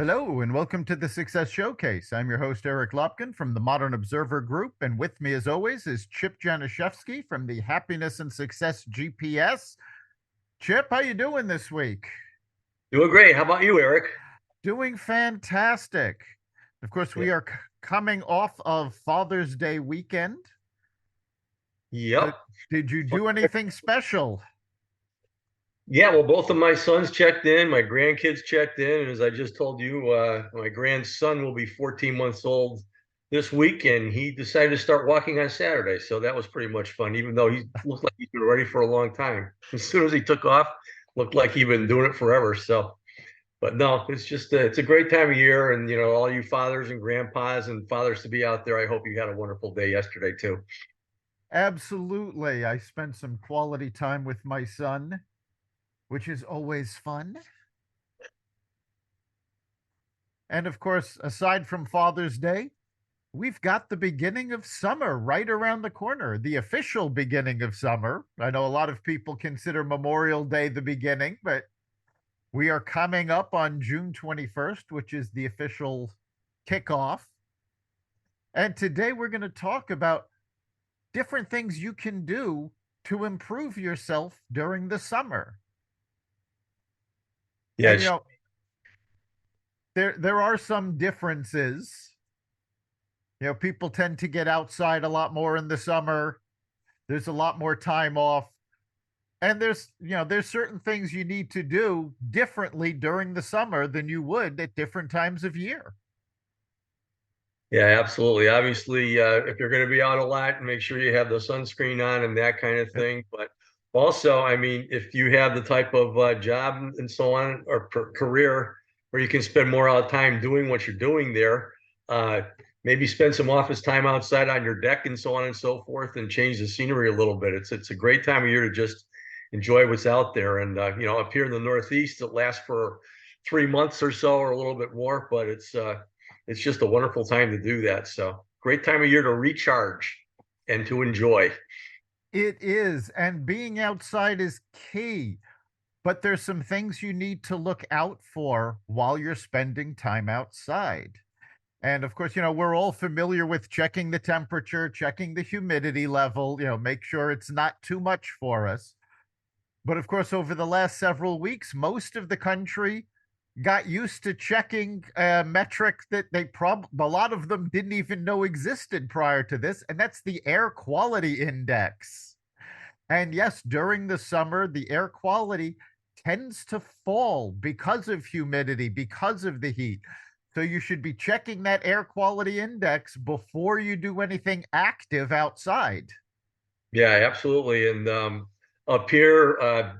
Hello, and welcome to the Success Showcase. I'm your host, Eric Lopkin from the Modern Observer Group, and with me, as always, is Chip Janiszewski from the Happiness and Success GPS. Chip, how you doing this week? Doing great. How about you, Eric? Doing fantastic. Of course, Yeah. we are coming off of Father's Day weekend. So Yep. did you do anything special? Yeah, well, both of my sons checked in, my grandkids checked in, and as I just told you, my grandson will be 14 months old this week, and he decided to start walking on Saturday. So that was pretty much fun, even though he looked like he's been ready for a long time. As soon as he took off, looked like he'd been doing it forever. So, but no, it's a great time of year, and all you fathers and grandpas and fathers to be out there, I hope you had a wonderful day yesterday too. Absolutely. I spent some quality time with my son, which is always fun. And of course, aside from Father's Day, we've got the beginning of summer right around the corner, the official beginning of summer. I know a lot of people consider Memorial Day the beginning, but we are coming up on June 21st, which is the official kickoff. And today we're going to talk about different things you can do to improve yourself during the summer. And Yes. there are some differences. People tend to get outside a lot more in the summer. There's a lot more time off. And there's certain things you need to do differently during the summer than you would at different times of year. Yeah, absolutely. Obviously, if you're going to be out a lot, make sure you have the sunscreen on and that kind of Yep. thing. But also, I mean, if you have the type of job and so on or career where you can spend more time doing what you're doing there, uh, maybe spend some office time outside on your deck and so on and so forth, and change the scenery a little bit. It's a great time of year to just enjoy what's out there. And up here in the Northeast, it lasts for 3 months or so, or a little bit more, but it's just a wonderful time to do that. So great time of year to recharge and to enjoy. It is. And being outside is key. But there's some things you need to look out for while you're spending time outside. And of course, we're all familiar with checking the temperature, checking the humidity level, make sure it's not too much for us. But of course, over the last several weeks, most of the country got used to checking a metric that a lot of them didn't even know existed prior to this, and that's the air quality index. And yes, during the summer, the air quality tends to fall because of humidity, because of the heat. So you should be checking that air quality index before you do anything active outside. Yeah, absolutely. And up here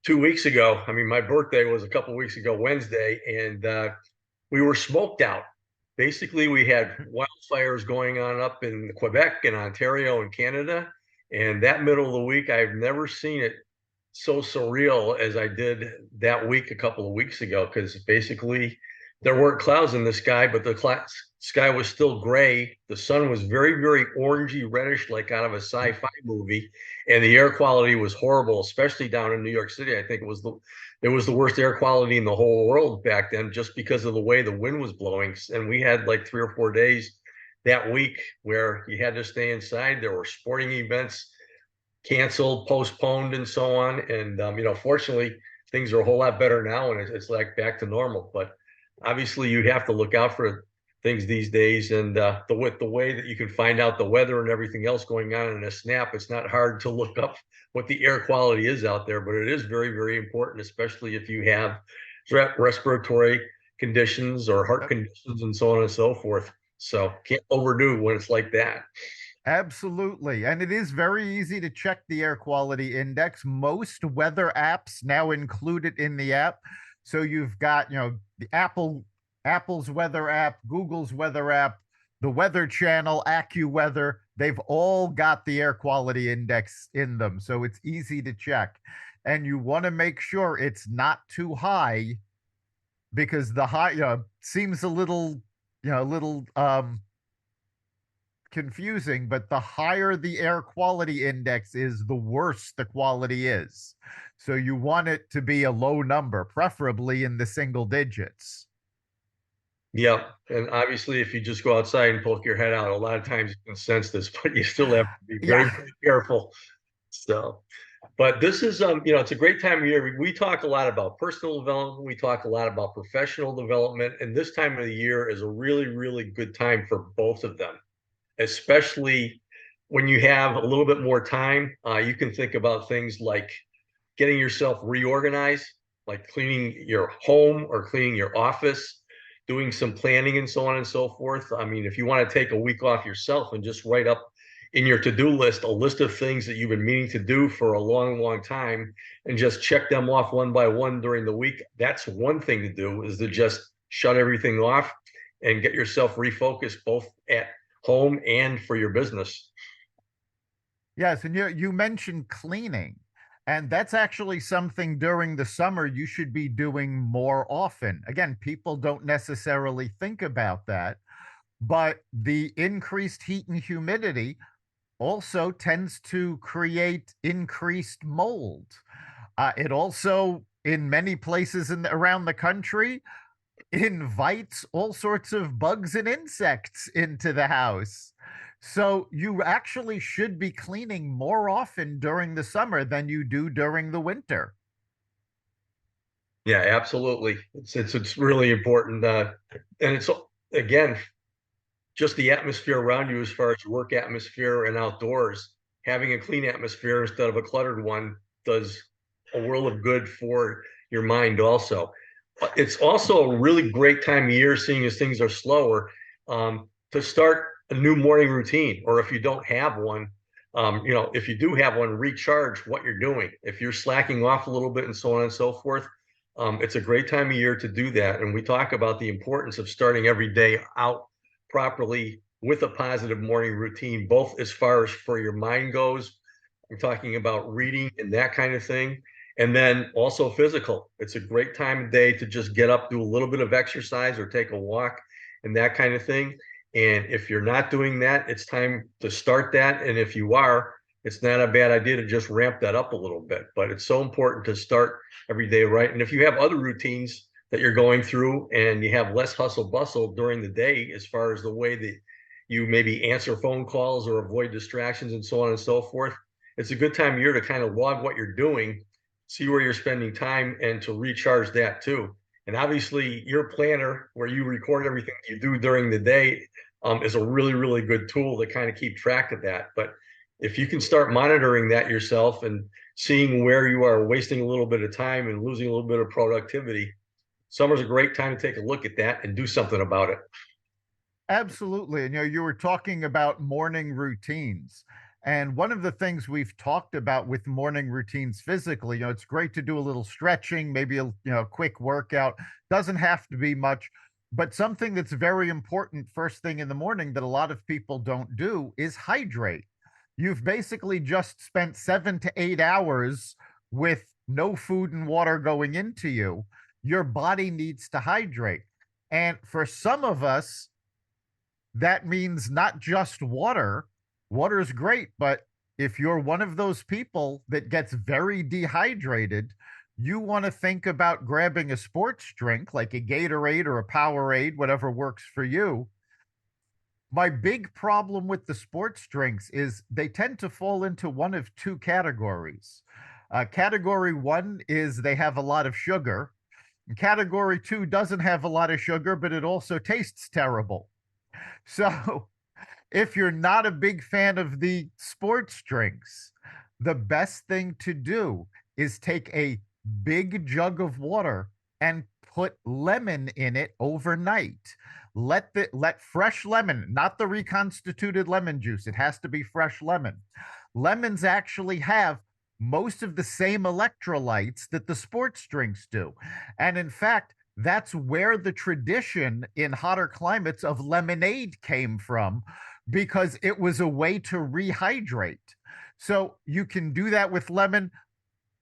2 weeks ago, I mean, my birthday was a couple of weeks ago, Wednesday, and we were smoked out. Basically, we had wildfires going on up in Quebec and Ontario and Canada. And that middle of the week, I've never seen it so surreal as I did that week a couple of weeks ago, because basically there weren't clouds in the sky, but the sky was still gray. The sun was very, very orangey, reddish, like out of a sci-fi movie, and the air quality was horrible, especially down in New York City. I think it was the worst air quality in the whole world back then, just because of the way the wind was blowing. And we had like 3 or 4 days that week where you had to stay inside. There were sporting events canceled, postponed, and so on. And fortunately, things are a whole lot better now, and it's like back to normal. But obviously, you have to look out for things these days, and with the way that you can find out the weather and everything else going on in a snap, it's not hard to look up what the air quality is out there. But it is very, very important, especially if you have respiratory conditions or heart Yep. conditions and so on and so forth. So can't overdo when it's like that. Absolutely. And it is very easy to check the air quality index. Most weather apps now include it in the app. So you've got, the Apple's weather app, Google's weather app, the Weather Channel, AccuWeather. They've all got the air quality index in them. So it's easy to check. And you want to make sure it's not too high because the high, seems a little confusing, but the higher the air quality index is, the worse the quality is. So you want it to be a low number, preferably in the single digits. Yeah, and obviously, if you just go outside and poke your head out, a lot of times you can sense this, but you still have to be very, Yeah. very careful. So, but this is, it's a great time of year. We talk a lot about personal development. We talk a lot about professional development, and this time of the year is a really, really good time for both of them, especially when you have a little bit more time. You can think about things like getting yourself reorganized, like cleaning your home or cleaning your office, doing some planning and so on and so forth. I mean, if you want to take a week off yourself and just write up in your to-do list a list of things that you've been meaning to do for a long, long time and just check them off one by one during the week, that's one thing to do, is to just shut everything off and get yourself refocused both at home and for your business. Yes, and you mentioned cleaning, and that's actually something during the summer you should be doing more often. Again, people don't necessarily think about that, but the increased heat and humidity also tends to create increased mold. It also, in many places around the country, invites all sorts of bugs and insects into the house. So you actually should be cleaning more often during the summer than you do during the winter. Yeah, absolutely. It's really important, and it's again just the atmosphere around you as far as your work atmosphere and outdoors. Having a clean atmosphere instead of a cluttered one does a world of good for your mind. Also, it's also a really great time of year, seeing as things are slower, to start a new morning routine. Or if you don't have one, if you do have one, recharge what you're doing. If you're slacking off a little bit and so on and so forth, it's a great time of year to do that. And we talk about the importance of starting every day out properly with a positive morning routine, both as far as for your mind goes. I'm talking about reading and that kind of thing. And then also physical. It's a great time of day to just get up, do a little bit of exercise or take a walk and that kind of thing. And if you're not doing that, it's time to start that. And if you are, it's not a bad idea to just ramp that up a little bit. But it's so important to start every day right. And if you have other routines that you're going through and you have less hustle bustle during the day, as far as the way that you maybe answer phone calls or avoid distractions and so on and so forth, it's a good time of year to kind of log what you're doing, see where you're spending time, and to recharge that too. And obviously, your planner, where you record everything you do during the day, is a really, really good tool to kind of keep track of that. But if you can start monitoring that yourself and seeing where you are wasting a little bit of time and losing a little bit of productivity, summer's a great time to take a look at that and do something about it. Absolutely. And you were talking about morning routines. And one of the things we've talked about with morning routines physically, it's great to do a little stretching, maybe a quick workout. Doesn't have to be much, but something that's very important first thing in the morning that a lot of people don't do is hydrate. You've basically just spent 7 to 8 hours with no food and water going into you. Your body needs to hydrate. And for some of us, that means not just water. Water is great, but if you're one of those people that gets very dehydrated, you want to think about grabbing a sports drink like a Gatorade or a Powerade, whatever works for you. My big problem with the sports drinks is they tend to fall into one of two categories. Category one is they have a lot of sugar. And category two doesn't have a lot of sugar, but it also tastes terrible. So, if you're not a big fan of the sports drinks, the best thing to do is take a big jug of water and put lemon in it overnight. Let fresh lemon, not the reconstituted lemon juice. It has to be fresh lemon. Lemons actually have most of the same electrolytes that the sports drinks do. And in fact, that's where the tradition in hotter climates of lemonade came from, because it was a way to rehydrate. So you can do that with lemon.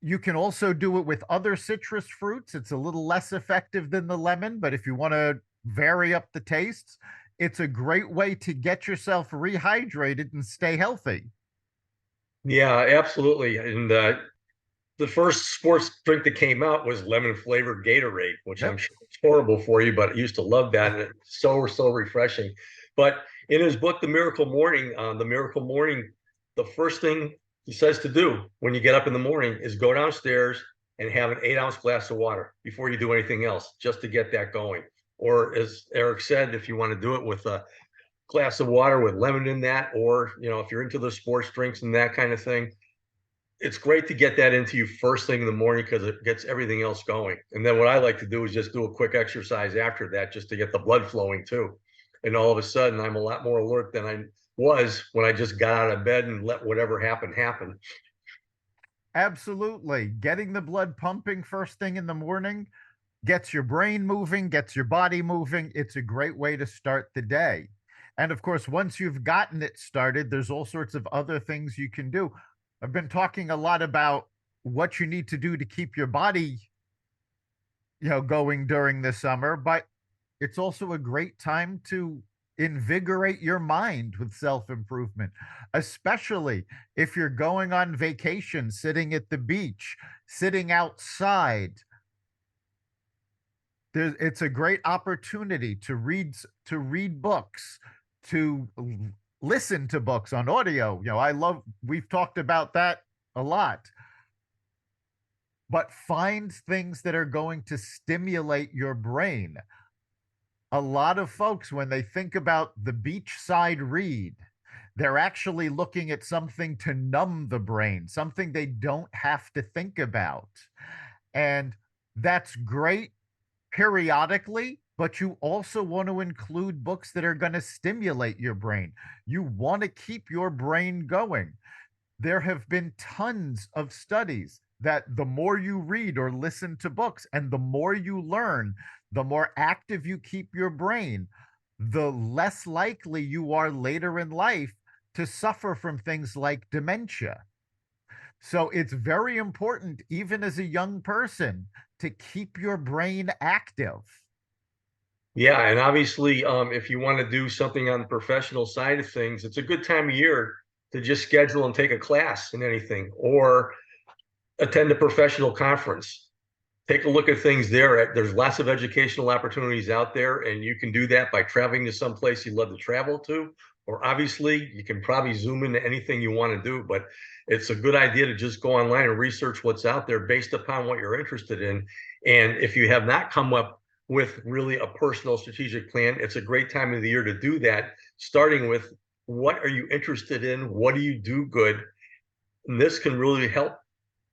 You can also do it with other citrus fruits. It's a little less effective than the lemon, but if you want to vary up the tastes, it's a great way to get yourself rehydrated and stay healthy. Yeah, absolutely. And the first sports drink that came out was lemon flavored Gatorade, which I'm Yep. sure is horrible for you, but I used to love that, and it's so refreshing. But in his book, The Miracle Morning, the first thing he says to do when you get up in the morning is go downstairs and have an 8 ounce glass of water before you do anything else, just to get that going. Or as Eric said, if you want to do it with a glass of water with lemon in that, or if you're into the sports drinks and that kind of thing, it's great to get that into you first thing in the morning because it gets everything else going. And then what I like to do is just do a quick exercise after that just to get the blood flowing too. And all of a sudden, I'm a lot more alert than I was when I just got out of bed and let whatever happen happen. Absolutely. Getting the blood pumping first thing in the morning gets your brain moving, gets your body moving. It's a great way to start the day. And of course, once you've gotten it started, there's all sorts of other things you can do. I've been talking a lot about what you need to do to keep your body, going during the summer, but it's also a great time to invigorate your mind with self-improvement, especially if you're going on vacation, sitting at the beach, sitting outside. It's a great opportunity to read books, to listen to books on audio. We've talked about that a lot, but find things that are going to stimulate your brain. A lot of folks, when they think about the beachside read, they're actually looking at something to numb the brain, something they don't have to think about. And that's great periodically, but you also want to include books that are going to stimulate your brain. You want to keep your brain going. There have been tons of studies that the more you read or listen to books and the more you learn, the more active you keep your brain, the less likely you are later in life to suffer from things like dementia. So it's very important, even as a young person, to keep your brain active. Yeah, and obviously, if you want to do something on the professional side of things, it's a good time of year to just schedule and take a class in anything or attend a professional conference. Take a look at things there. There's lots of educational opportunities out there, and you can do that by traveling to some place you love to travel to. Or obviously, you can probably zoom into anything you want to do, but it's a good idea to just go online and research what's out there based upon what you're interested in. And if you have not come up with really a personal strategic plan, it's a great time of the year to do that, starting with what are you interested in? What do you do good? And this can really help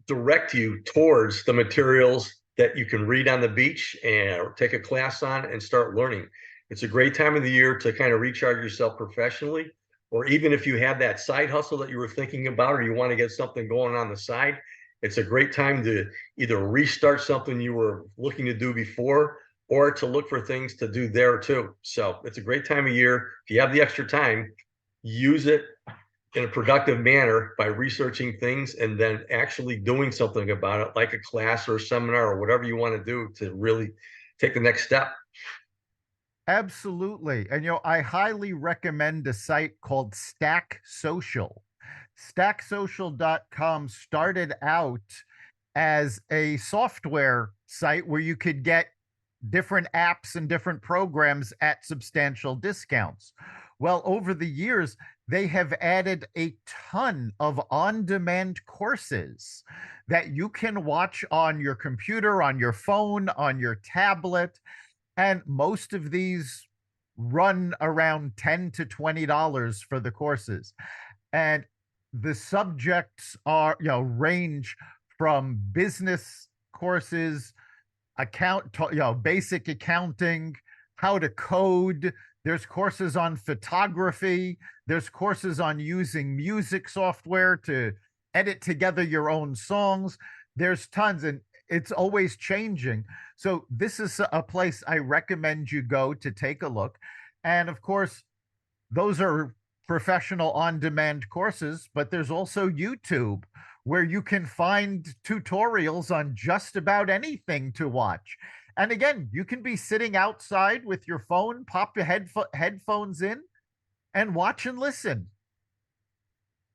direct you towards the materials that you can read on the beach and or take a class on and start learning. It's a great time of the year to kind of recharge yourself professionally, or even if you have that side hustle that you were thinking about, or you want to get something going on the side, it's a great time to either restart something you were looking to do before or to look for things to do there too. So it's a great time of year. If you have the extra time, use it in a productive manner by researching things and then actually doing something about it, like a class or a seminar or whatever you want to do to really take the next step. Absolutely. And I highly recommend a site called Stack Social. Stacksocial.com started out as a software site where you could get different apps and different programs at substantial discounts. Well, over the years, they have added a ton of on demand courses that you can watch on your computer, on your phone, on your tablet. And most of these run around $10 to $20 for the courses. And the subjects range from business courses, basic accounting, how to code. There's courses on photography. There's courses on using music software to edit together your own songs. There's tons, and it's always changing. So this is a place I recommend you go to take a look. And of course, those are professional on-demand courses, but there's also YouTube where you can find tutorials on just about anything to watch. And again, you can be sitting outside with your phone, pop your headphones in, and watch and listen.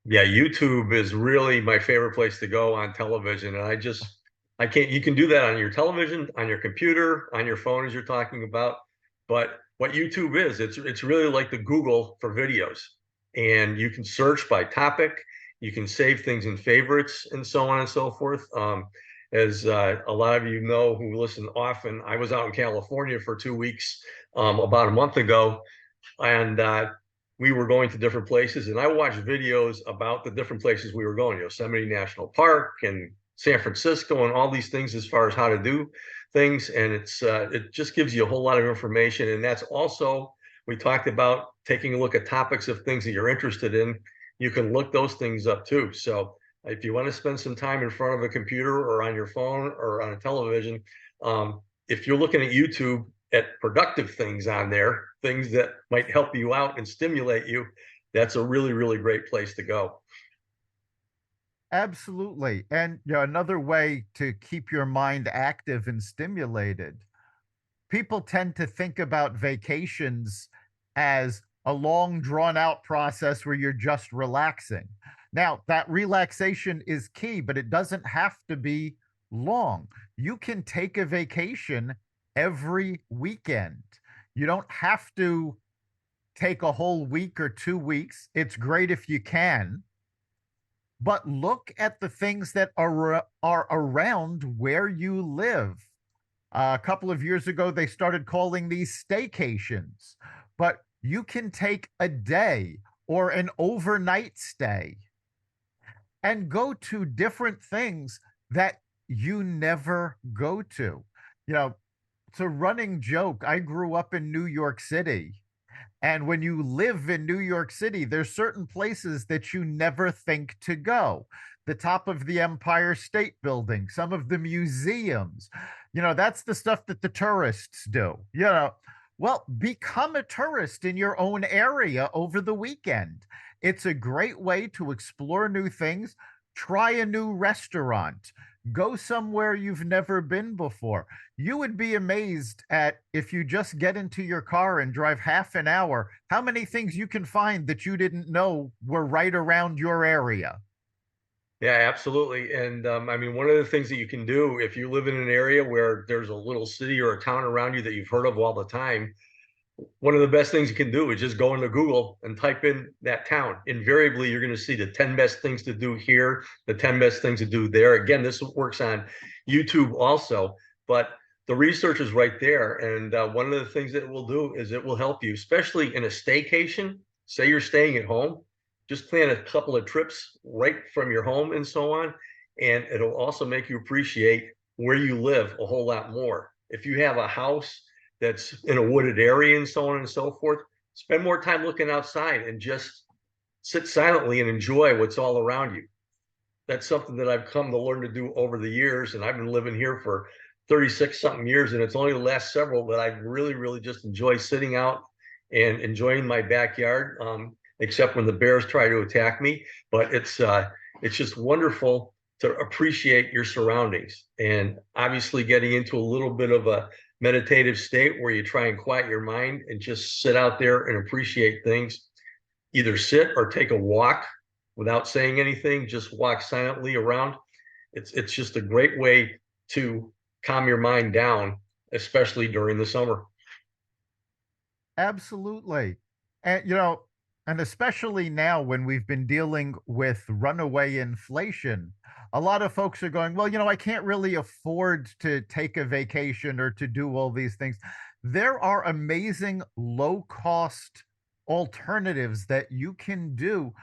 Yeah, YouTube is really my favorite place to go on television. And I can't, you can do that on your television, on your computer, on your phone, as you're talking about. But what YouTube is, it's really like the Google for videos. And you can search by topic, you can save things in favorites, and so on and so forth. As a lot of you know who listen often, I was out in California for 2 weeks about a month ago, and we were going to different places, and I watched videos about the different places we were going, Yosemite National Park and San Francisco, and all these things as far as how to do things. And it just gives you a whole lot of information. And that's also, we talked about taking a look at topics of things that you're interested in. You can look those things up too. So if you want to spend some time in front of a computer or on your phone or on a television, if you're looking at YouTube at productive things on there, things that might help you out and stimulate you, that's a really, really great place to go. Absolutely. And another way to keep your mind active and stimulated, people tend to think about vacations as a long, drawn out process where you're just relaxing. Now, that relaxation is key, but it doesn't have to be long. You can take a vacation every weekend. You don't have to take a whole week or 2 weeks. It's great if you can, but look at the things that are around where you live. A couple of years ago, they started calling these staycations, but you can take a day or an overnight stay and go to different things that you never go to. You know, it's a running joke. I grew up in New York City. And when you live in New York City, there's certain places that you never think to go. The top of the Empire State Building, some of the museums. That's the stuff that the tourists do. Well, become a tourist in your own area over the weekend. It's a great way to explore new things, try a new restaurant, go somewhere you've never been before. You would be amazed at, if you just get into your car and drive half an hour, how many things you can find that you didn't know were right around your area. Yeah, absolutely. And I mean, one of the things that you can do if you live in an area where there's a little city or a town around you that you've heard of all the time, one of the best things you can do is just go into Google and type in that town. Invariably, you're going to see the 10 best things to do here, the 10 best things to do there. Again, this works on YouTube also, but the research is right there. And one of the things that it will do is it will help you, especially in a staycation. Say you're staying at home, just plan a couple of trips right from your home and so on. And it'll also make you appreciate where you live a whole lot more. If you have a house that's in a wooded area and so on and so forth, spend more time looking outside and just sit silently and enjoy what's all around you. That's something that I've come to learn to do over the years. And I've been living here for 36 something years. And it's only the last several that I've really, really just enjoyed sitting out and enjoying my backyard, except when the bears try to attack me. But it's just wonderful to appreciate your surroundings, and obviously getting into a little bit of a meditative state where you try and quiet your mind and just sit out there and appreciate things. Either sit or take a walk without saying anything, just walk silently around. It's just a great way to calm your mind down, especially during the summer. Absolutely. And, and especially now when we've been dealing with runaway inflation, a lot of folks are going, well, I can't really afford to take a vacation or to do all these things. There are amazing low cost alternatives that you can do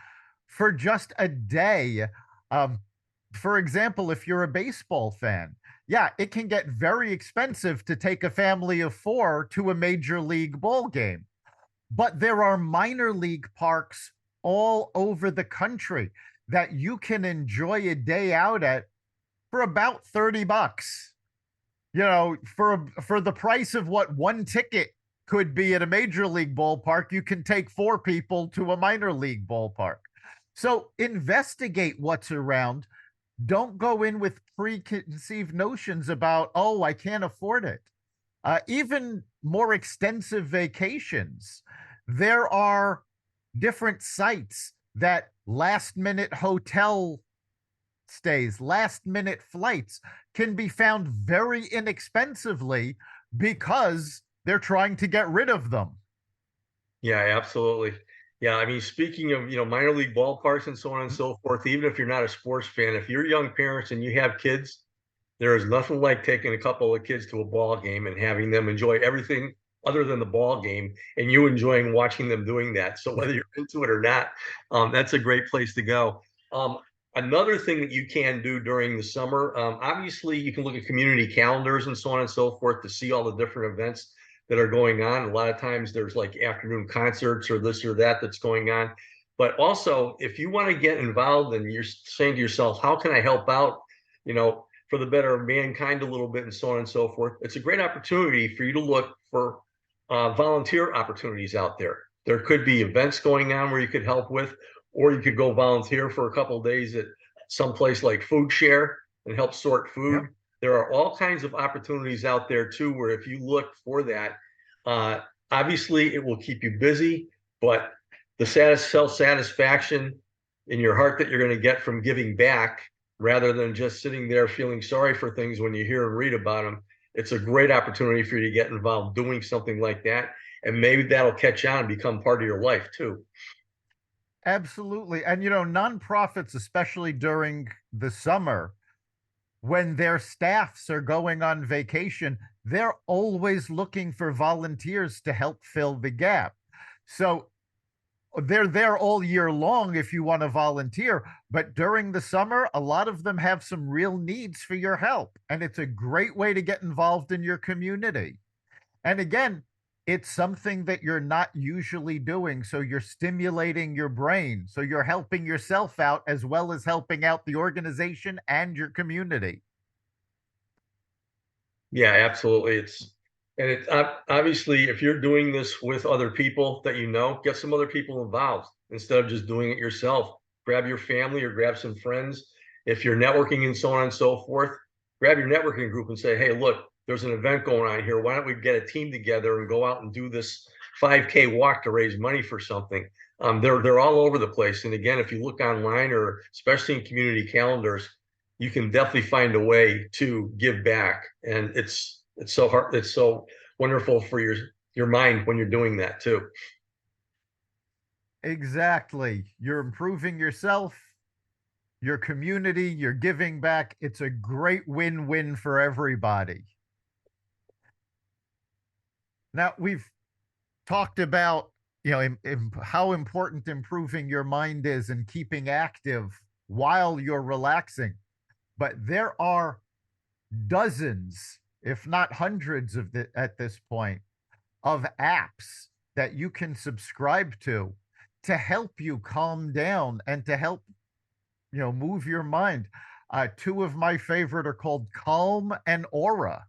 for just a day. Um, for example, if you're a baseball fan, yeah, it can get very expensive to take a family of four to a major league ball game. But there are minor league parks all over the country that you can enjoy a day out at for about $30. For the price of what one ticket could be at a major league ballpark, you can take four people to a minor league ballpark. So investigate what's around. Don't go in with preconceived notions about, oh, I can't afford it. Even more extensive vacations, there are different sites that last minute hotel stays, last minute flights can be found very inexpensively because they're trying to get rid of them. Yeah, absolutely. Yeah, I mean, speaking of, minor league ballparks and so on and so forth, even if you're not a sports fan, if you're young parents and you have kids, there is nothing like taking a couple of kids to a ball game and having them enjoy everything other than the ball game and you enjoying watching them doing that. So whether you're into it or not, that's a great place to go. Another thing that you can do during the summer, obviously you can look at community calendars and so on and so forth to see all the different events that are going on. A lot of times there's like afternoon concerts or this or that that's going on. But also, if you want to get involved and you're saying to yourself, how can I help out? For the better of mankind a little bit and so on and so forth. It's a great opportunity for you to look for volunteer opportunities out there. There could be events going on where you could help with, or you could go volunteer for a couple of days at some place like Food Share and help sort food. Yep. There are all kinds of opportunities out there too, where if you look for that, uh, obviously it will keep you busy, but the self satisfaction in your heart that you're going to get from giving back rather than just sitting there feeling sorry for things when you hear and read about them. It's a great opportunity for you to get involved doing something like that. And maybe that'll catch on and become part of your life too. Absolutely. And, nonprofits, especially during the summer, when their staffs are going on vacation, they're always looking for volunteers to help fill the gap. So they're there all year long if you want to volunteer, but during the summer, a lot of them have some real needs for your help. And it's a great way to get involved in your community. And again, it's something that you're not usually doing. So you're stimulating your brain. So you're helping yourself out as well as helping out the organization and your community. Yeah, absolutely. It's obviously if you're doing this with other people that get some other people involved instead of just doing it yourself. Grab your family or grab some friends. If you're networking and so on and so forth, grab your networking group and say, hey, look, there's an event going on here. Why don't we get a team together and go out and do this 5K walk to raise money for something? They're all over the place. And again, if you look online or especially in community calendars, you can definitely find a way to give back. And it's so hard, it's so wonderful for your mind when you're doing that too. Exactly. You're improving yourself, your community, you're giving back. It's a great win win for everybody. Now, we've talked about, how important improving your mind is and keeping active while you're relaxing. But there are dozens, if not hundreds at this point, of apps that you can subscribe to help you calm down and to help move your mind. Two of my favorite are called Calm and Aura,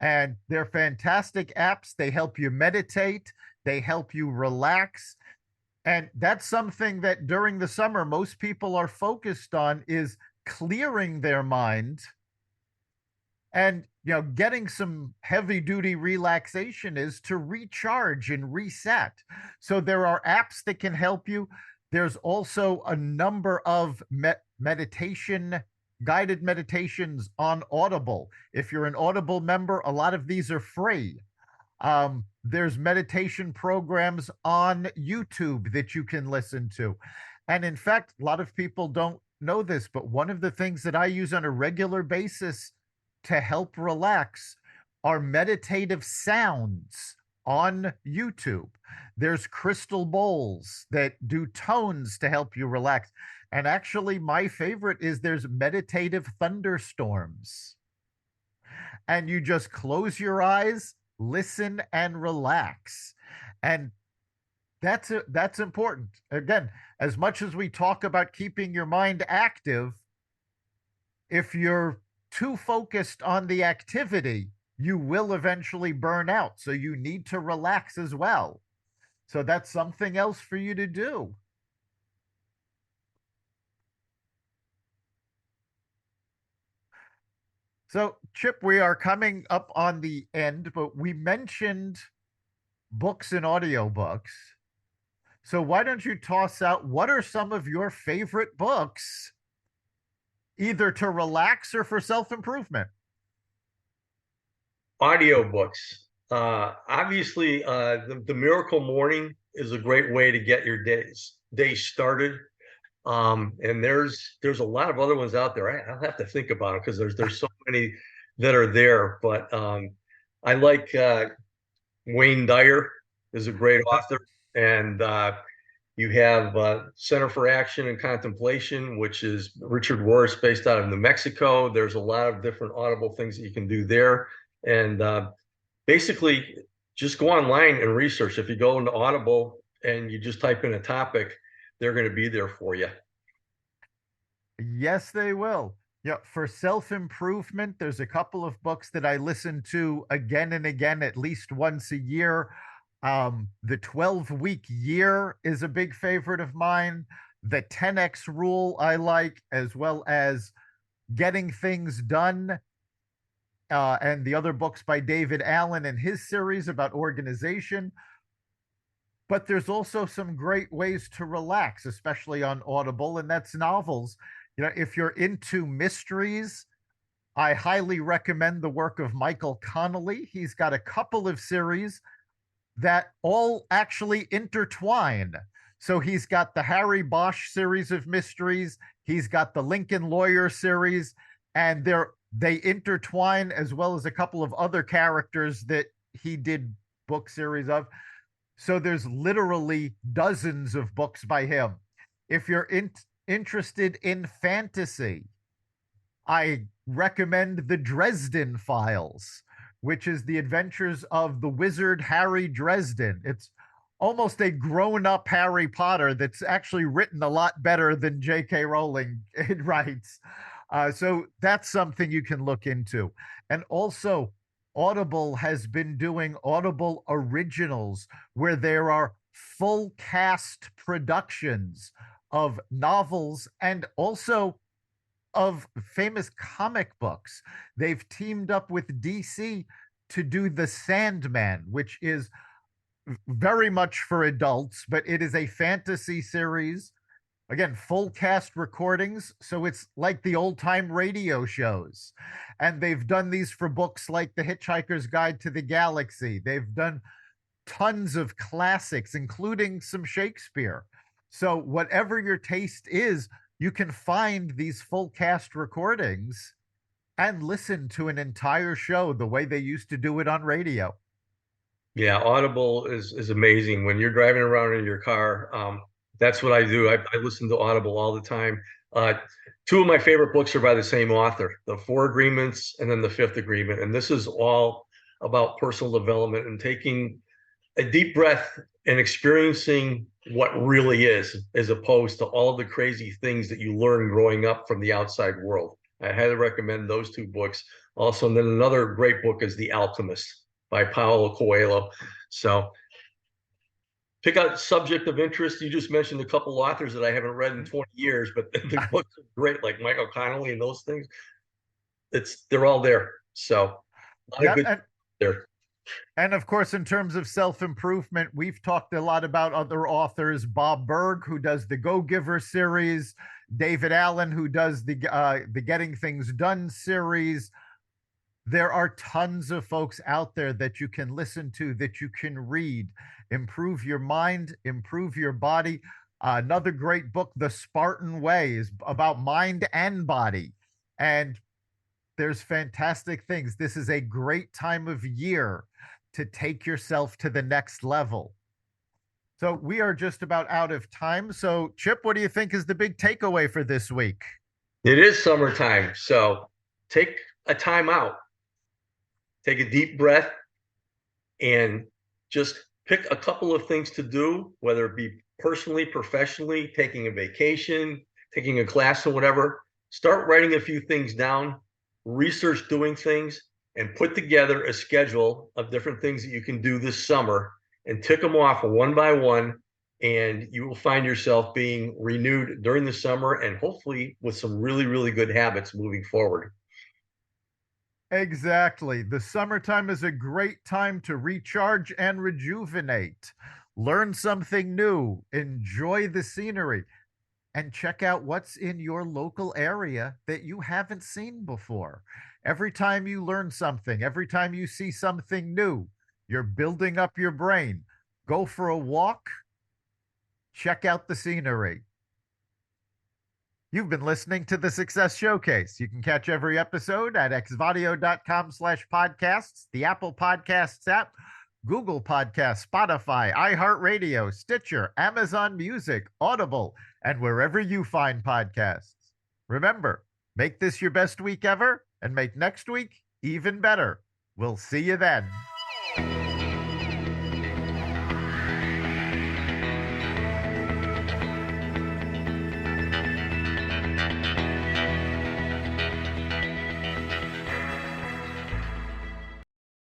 and they're fantastic apps. They help you meditate, they help you relax, and that's something that during the summer most people are focused on, is clearing their mind and getting some heavy duty relaxation is to recharge and reset. So there are apps that can help you. There's also a number of meditation guided meditations on Audible. If you're an Audible member, a lot of these are free. There's meditation programs on YouTube that you can listen to. And in fact, a lot of people don't know this, but one of the things that I use on a regular basis to help relax are meditative sounds on YouTube. There's crystal bowls that do tones to help you relax. And actually, my favorite is there's meditative thunderstorms. And you just close your eyes, listen, and relax. And that's important. Again, as much as we talk about keeping your mind active, if you're too focused on the activity, you will eventually burn out. So you need to relax as well. So that's something else for you to do. So, Chip, we are coming up on the end, but we mentioned books and audiobooks. So why don't you toss out what are some of your favorite books, either to relax or for self-improvement? Audiobooks. Obviously, the Miracle Morning is a great way to get your day started. And there's a lot of other ones out there. I'll have to think about it because there's so many that are there. But I like Wayne Dyer is a great author, and you have Center for Action and Contemplation, which is Richard Rohr's based out of New Mexico. There's a lot of different Audible things that you can do there, and basically just go online and research. If you go into Audible and you just type in a topic, they're going to be there for you. Yes, they will. Yeah, for self-improvement, there's a couple of books that I listen to again and again, at least once a year. The 12-week year is a big favorite of mine. The 10X rule I like, as well as Getting Things Done, and the other books by David Allen and his series about organization. But there's also some great ways to relax, especially on Audible, and that's novels. If you're into mysteries, I highly recommend the work of Michael Connelly. He's got a couple of series that all actually intertwine. So he's got the Harry Bosch series of mysteries, he's got the Lincoln Lawyer series, and they intertwine, as well as a couple of other characters that he did book series of. So there's literally dozens of books by him. If you're interested in fantasy, I recommend the Dresden Files, which is the adventures of the wizard Harry Dresden. It's almost a grown-up Harry Potter that's actually written a lot better than J.K. Rowling writes. So that's something you can look into. And also, Audible has been doing Audible originals where there are full cast productions of novels and also of famous comic books. They've teamed up with DC to do The Sandman, which is very much for adults, but it is a fantasy series. Again, full cast recordings. So it's like the old time radio shows. And they've done these for books like The Hitchhiker's Guide to the Galaxy. They've done tons of classics, including some Shakespeare. So, whatever your taste is, you can find these full cast recordings and listen to an entire show the way they used to do it on radio. Yeah, Audible is amazing. When you're driving around in your car, that's what I do. I listen to Audible all the time. Two of my favorite books are by the same author, The Four Agreements and then The Fifth Agreement. And this is all about personal development and taking a deep breath and experiencing what really is, as opposed to all of the crazy things that you learn growing up from the outside world. I highly recommend those two books. Also, and then another great book is The Alchemist by Paulo Coelho. So pick out subject of interest. You just mentioned a couple authors that I haven't read in 20 years, but the books are great, like Michael Connelly and those things. They're all there. So a lot of Yeah, good there. and of course, in terms of self improvement, we've talked a lot about other authors. Bob Berg, who does the Go Giver series, David Allen, who does the Getting Things Done series. There are tons of folks out there that you can listen to, that you can read, improve your mind, improve your body. Another great book, The Spartan Way, is about mind and body. And there's fantastic things. This is a great time of year to take yourself to the next level. So we are just about out of time. So, Chip, what do you think is the big takeaway for this week? It is summertime, so take a time out, take a deep breath, and just pick a couple of things to do, whether it be personally, professionally, taking a vacation, taking a class or whatever. Start writing a few things down, research doing things, and put together a schedule of different things that you can do this summer and tick them off one by one. And you will find yourself being renewed during the summer and hopefully with some really, really good habits moving forward. Exactly. The summertime is a great time to recharge and rejuvenate. learn something new, enjoy the scenery, and check out what's in your local area that you haven't seen before. Every time you learn something, every time you see something new, you're building up your brain. Go for a walk, check out the scenery. You've been listening to the Success Showcase. You can catch every episode at xvadio.com/podcasts, the Apple Podcasts app, Google Podcasts, Spotify, iHeartRadio, Stitcher, Amazon Music, Audible, and wherever you find podcasts. Remember, make this your best week ever and make next week even better. We'll see you then.